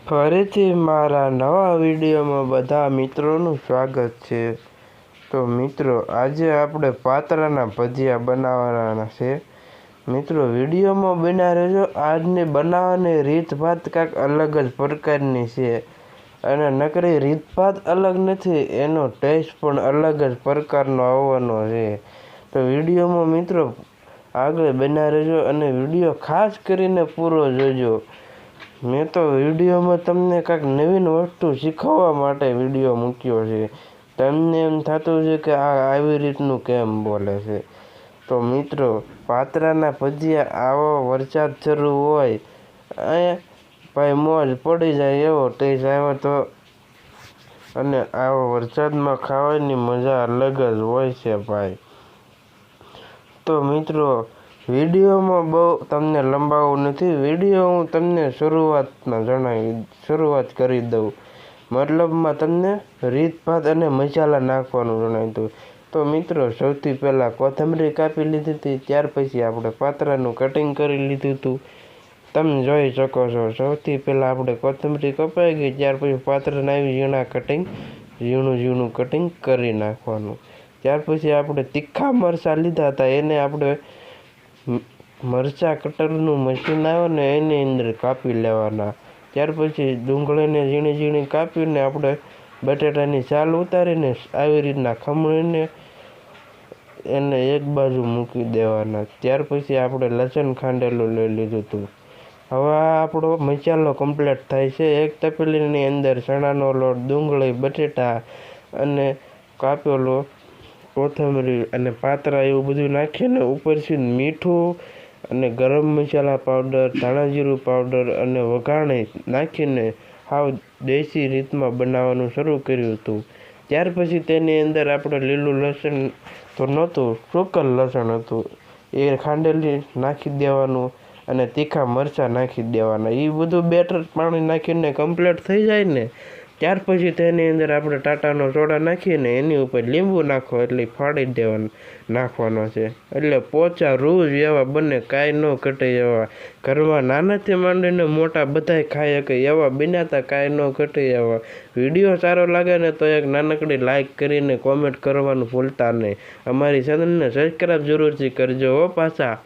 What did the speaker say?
ફરીથી મારા નવા વિડીયોમાં બધા મિત્રોનું સ્વાગત છે। તો મિત્રો, આજે આપણે પાતરાના ભજીયા બનાવવાના છે। મિત્રો, વિડીયોમાં બન્યા રહેજો। આજની બનાવવાની રીતભાત કાંઈક અલગ જ પ્રકારની છે અને નકરી રીતભાત અલગ નથી, એનો ટેસ્ટ પણ અલગ જ પ્રકારનો આવવાનો છે। તો વિડીયોમાં મિત્રો આગળ બન્યા રહેજો અને વિડીયો ખાસ કરીને પૂરો જોજો। મેં તો વિડીયોમાં તમને કાંઈક નવીન વસ્તુ શીખવવા માટે વિડીયો મૂક્યો છે। તમને એમ થતું છે કે આ આવી રીતનું કેમ બોલે છે। તો મિત્રો, પાતરાના ભજીયા આવો વરસાદ શરૂ હોય ભાઈ મોજ પડી જાય એવો ટેસ્ટ આવ્યો તો, અને આવો વરસાદમાં ખાવાની મજા અલગ જ હોય છે ભાઈ। તો મિત્રો, વિડીયોમાં બહુ તમને લંબાવવું નથી। વિડીયો હું તમને શરૂઆત કરી દઉં, મતલબમાં તમને રીતભાત અને મસાલા નાખવાનું જણાવી દઉં। તો મિત્રો, સૌથી પહેલાં કોથમરી કાપી લીધી હતી, ત્યાર પછી આપણે પાતરાનું કટિંગ કરી લીધું હતું। તમે જોઈ શકો છો, સૌથી પહેલાં આપણે કોથમરી કપાઈ ગઈ, ત્યાર પછી પાતરાને આવી ઝીણું કટિંગ કરી નાખવાનું। ત્યાર પછી આપણે તીખા મરચાં લીધા હતા, એને આપણે મરચાં કટરનું મશીન આવે ને એની અંદર કાપી લેવાના। ત્યાર પછી ડુંગળીને ઝીણી કાપીને આપણે બટાટાની છાલ ઉતારીને આવી રીતના ખમણીને એને એક બાજુ મૂકી દેવાના। ત્યાર પછી આપણે લસણ ખાંડેલું લઈ લીધું હતું। હવે આપણો મસાલો કમ્પ્લીટ થાય છે। એક તપેલીની અંદર ચણાનો લોટ, ડુંગળી, બટેટા અને કાપેલો કોથમરી અને પાતરા એવું બધું નાખીને ઉપરથી મીઠું અને ગરમ મસાલા પાવડર, ધાણા જીરું પાવડર અને વઘાણી નાખીને સાવ દેશી રીતમાં બનાવવાનું શરૂ કર્યું હતું। ત્યાર પછી તેની અંદર આપણે લીલું લસણ તો નહોતું, સૂકલ લસણ હતું, એ ખાંડેલી નાખી દેવાનું અને તીખા મરચાં નાખી દેવાના। એ બધું બેટર પાણી નાખીને કમ્પ્લીટ થઈ જાય ને, ત્યાર પછી તેની અંદર આપણે ટાટાનો સોડા નાખીને એની ઉપર લીંબુ નાખો એટલે ફાડી નાખવાનો છે, એટલે પોચા રૂ એવા બને, કાંઈ ન ઘટે એવા। ઘરમાં નાનાથી માંડીને મોટા બધાય ખાઈ શકે એવા બન્યા કાંઈ ન ઘટે એવા। વિડીયો સારો લાગે ને તો એક નાનકડી લાઇક કરીને કોમેન્ટ કરવાનું ભૂલતા નહીં। અમારી ચેનલને સબસ્ક્રાઈબ જરૂરથી કરજો હો પાછા।